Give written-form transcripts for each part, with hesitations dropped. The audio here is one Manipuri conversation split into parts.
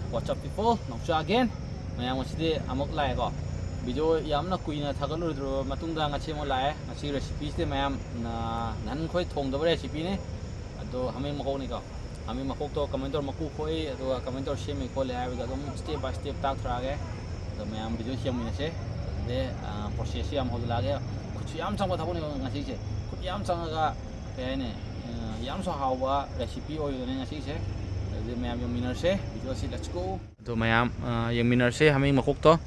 What's up people? Nongcha again. Mayang masidi amok lai ko. Video yamna kuina thagaludro matungda ngachi mo lai. Ngachi recipe ste mayam na nan khoi thong da recipe ne. Ado hame makok ni ko. Hame makok to commenter maku khoi ado commenter share me ko le ai adom step by step tak thra ge. Ado mayam video siam ni se. De process yam hol la ge. Khuchi yam chang ba thabo ni ngachi se. Khut yam chang ga ke ne yam so hawa recipe oi ne ngachi se. Mayam yung minar se video si let's go to mayam yung minar se haming makok to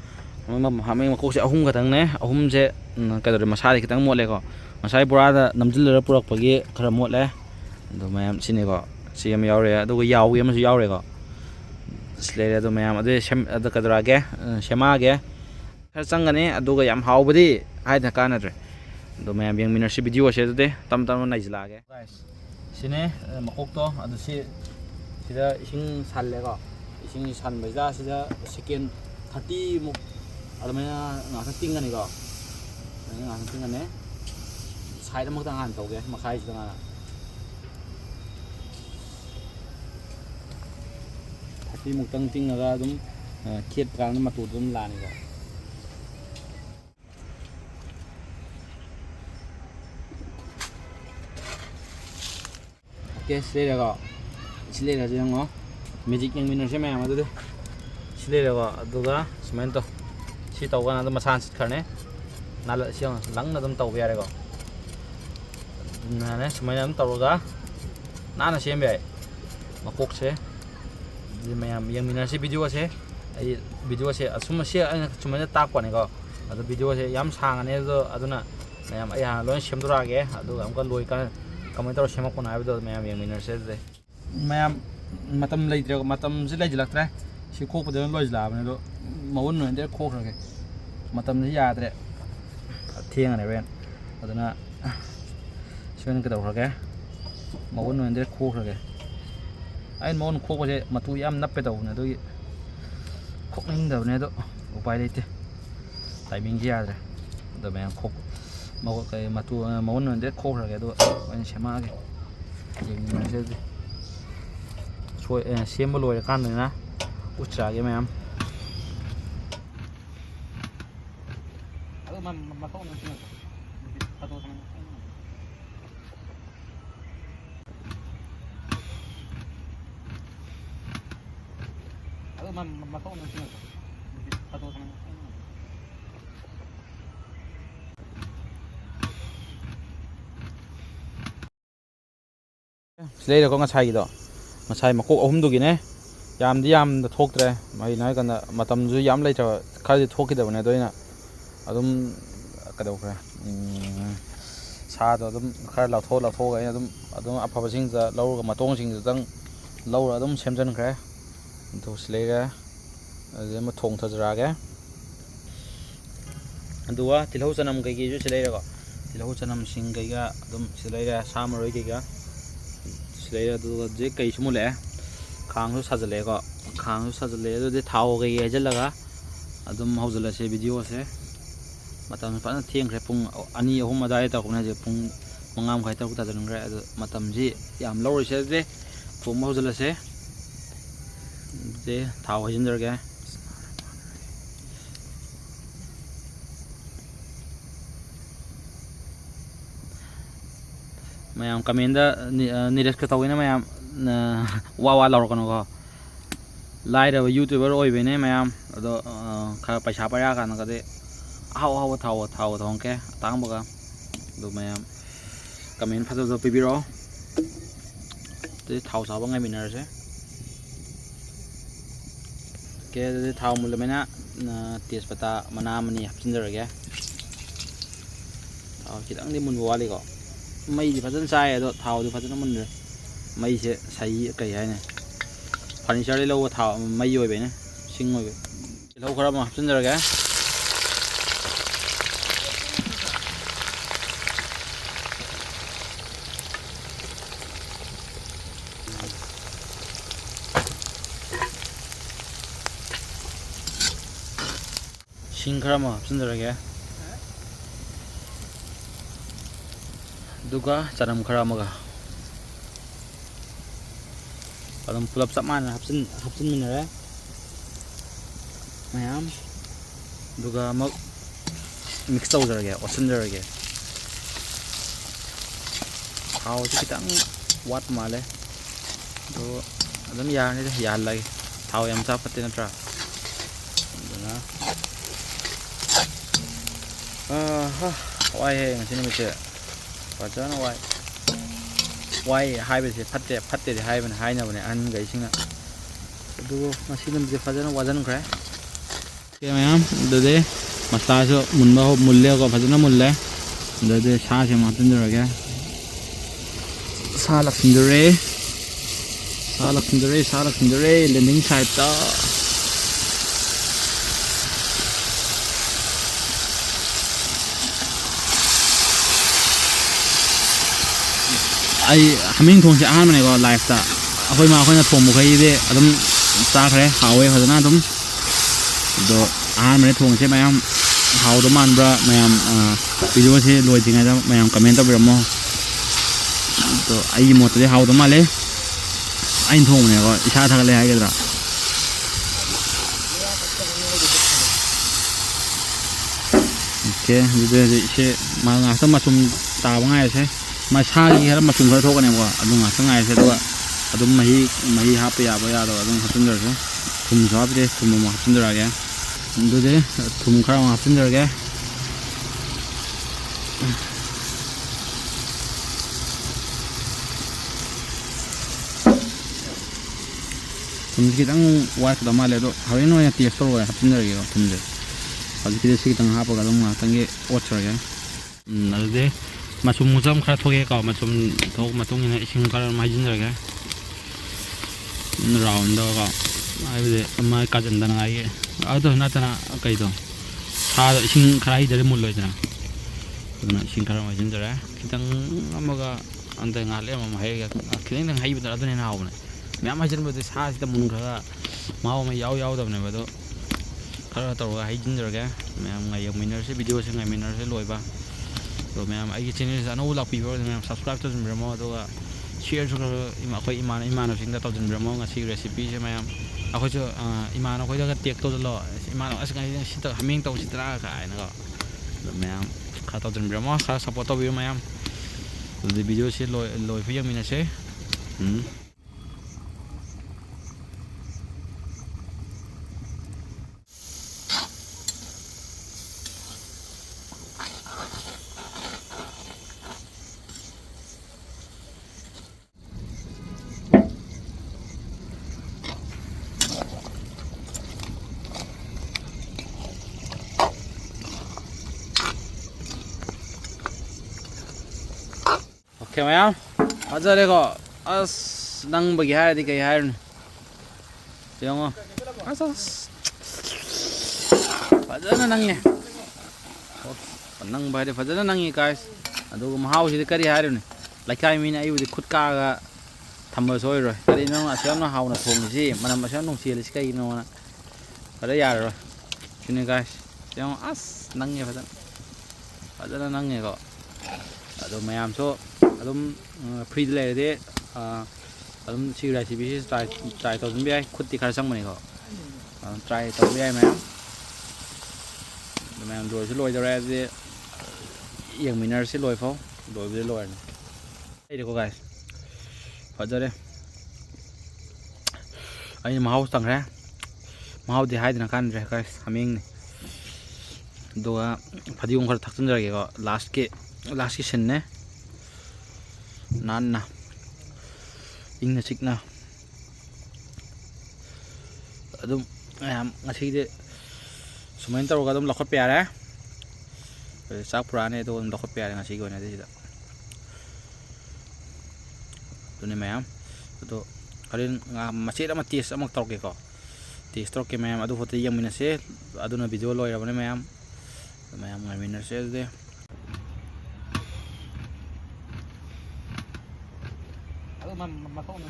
haming makok se ahum katang ne ahum se kadore masari kitang mo le ko masai burada namjil ra purak pagi khara mo le to mayam sini ko siam yaure adu yaw yam su yaure ko slere to mayam adu sem adu kadora ge sema ge khar changani adu ga yam hawbadi haida kanadre to mayam yung minar se video se de tam tam naijla ge guys sini makok to adu si sida ising sallega ising san baja sida second 30 muk adamaya ngasa tingani ko ngasa tingane side mak tangan tawge makai sida 30 muk tang tingaga dum khiet kang matu dum lani ko okay sida ko sile ra jeng ngo magic yang minor se ma ma du sile ra ga du ga cement to si taw ga na da masan sit khane na la siang lang na dum taw ya re go na ne cement am taw ga na sem be ma kok se di mayam yang minor se video se ai video se asum se cement ta ko ne go adu video se yam sang ne do aduna mayam ai ha lon sem dura ge adu am ka loi ka comment to sem ko na do mayam yang minor se de mayam matam leitre matam se leijlaktre si khok pade loi jlabne do mawun no de khok rage matam se yadre thieng ne ren aduna sen ka daw rage mawun no de khok rage ai mawun khok je matu yam nappe daw ne do khok ning daw ne do upai leite timing yadre do mayam khok maw kai matu mawun no de khok rage do an sema ge jing ne se xem lồi can rồi na út trà cái mày em đây là con ngà xay đó masai makok ahum dugine yam di yam da thoktre mai nai kana matam ju yam lai cha khari thoki da bane doina adum kadaw kra sa do adum khar la tho ga adum apha basing za law ga matong sing jang law adum semjan kra to slega ade ma thong thajra ga aduwa tilhau sanam kai gi ju silai ga tilhau sanam sing kai ga adum silai ga samaroi kai ga lấy do je kai sumu le khang su sajale ko khang su sajale do de thau ge ye jalaga adum haujala se video se matam pa na thieng kre pung ani ahum adai ta ko na je pung mangam khai ta ku ta jan gra matam ji yam lo se de pum haujala se de thau hajin jar ge mayam kamenda niresh ka tawina mayam wa lor kono ko lai da youtuber oi bene mayam ado kha paisa pa ya kan ka de haw thau thong ke tang baga do mayam kamen phaso do pibiro de thau sa ba ngai minar se ke de thau mul mena tespata mana mani hapchin jar ge kitang di mun wali ko mây thì phát sinh sai rồi thảo thì phát sinh nó mình rồi mây sẽ xây cái này phần sau đây lâu thảo mây rồi vậy nè sinh rồi lâu không mà phát sinh rồi cái sinh không mà phát sinh rồi cái duga caram khara maga Kalau pulap sama na hapsin minare mayam duga mak mix tawjarage osinjarage thau chi kitang wat male do adam yani de yal lagi thau yam cha patte natra duna wai he ngasini mi che fajana wai hai be se phatte de hai ban hai na bane an gai singa du ngasini mi fajana wajan khre ke mayam de masala so munba ho mulle ko fajana mulle de sa se ma tinjurage salak sindure landing side ta ai haming thong se ahan mane ko live ta akhoi ma akhoi na thong mu khai de adum cha khare hawe phajana adum do ahan mane thong se mayam haw do man bra mayam video se loi dinga da mayam comment ta biramo to ai mo te haw do male ai thong ne ko isa tha le hai ga dra okay video se ma nga sa ma sum ta ba ngai se ma sa gi har ma sum khar thok ne ko adu nga sa ngai se do adu mahi ha pe ya ba ya do adu hatun jar se thum sa bi de thum ma hatun jar ga adu de thum khar ma hatun jar ga kitang wa ka male do harin no ya ti store wa hatun jar ga thum de hadi kide si kitang ha pa ga dum tang ge watch ga adu de masum musam khara thoge ka masum thok matung ina ising kar ma jin jar ga round do ka ai de ma ka jan dan ai ado na tana kai do sa ising khara hi dare mul loi tana aduna ising kar ma jin jar kitang amaga ante ngale ma hai ga kitang dang hai bi da aduna na hawo na ma'am Huygens बदे सास द मुन खगा माव में याव दबने बदो खरा तौगा हाइजिन जरगे मैम ngai yang minor se video se ngai minor se loiba तो मैम आई चैनल से अनो लापी बो मैम सब्सक्राइब तो जन ब्रमो तो शेयर जो इमा कोई इमान सिंग दा तो जन ब्रमो ngasi रेसिपी से मैम अखो जो इमान कोई दा टेक तो लो इमान अस ngai si ta haming to sitra ka na ko ma'am खा तो जन ब्रमो खा सपोर्ट तो भी मैम तो video से लोइ फियम मिना से 오케이 마야 맞아 내가 아스 낭 버기 해야 돼 cái hai 영어 아스 맞아 낭네 낭 바이 맞아 낭이 guys 아도 마하우 시 करी hai ने लाइकाई मीन आई उदि खुद का थम्ब सोय रो करी न असम न हाउना थोंग सि मनम असम नुंग सिल सि कई न अरे यार रो सिने guys 영어 아스 낭네 맞아 낭네 को अदो मयाम सो अदम फ्री ले दे अदम सी रेसिपी से ट्राई तो जन भी है खुद दिखा संग मने को ट्राई तो भी है मैम रोज से लोय जरा दे yang मिनर से लोय फो लोय भी लोय ए देखो गाइस फजरे आई माउ तंग रे माउ दे हाय दिन कान रे गाइस हमिंग दो फदियों खर थकन जरगे को लास्ट की सन ने नान ना इंग ना चिकना अदुम हम ngasi de sumain taro ga dum lakhot pe are sak purane do lakhot pe are ngasi go na de da to ne mayam to karin machi da matis amak tor ke ko tis tor ke mayam adu hote yang mina se aduna video loy rabane mayam ngai mina se de ma to na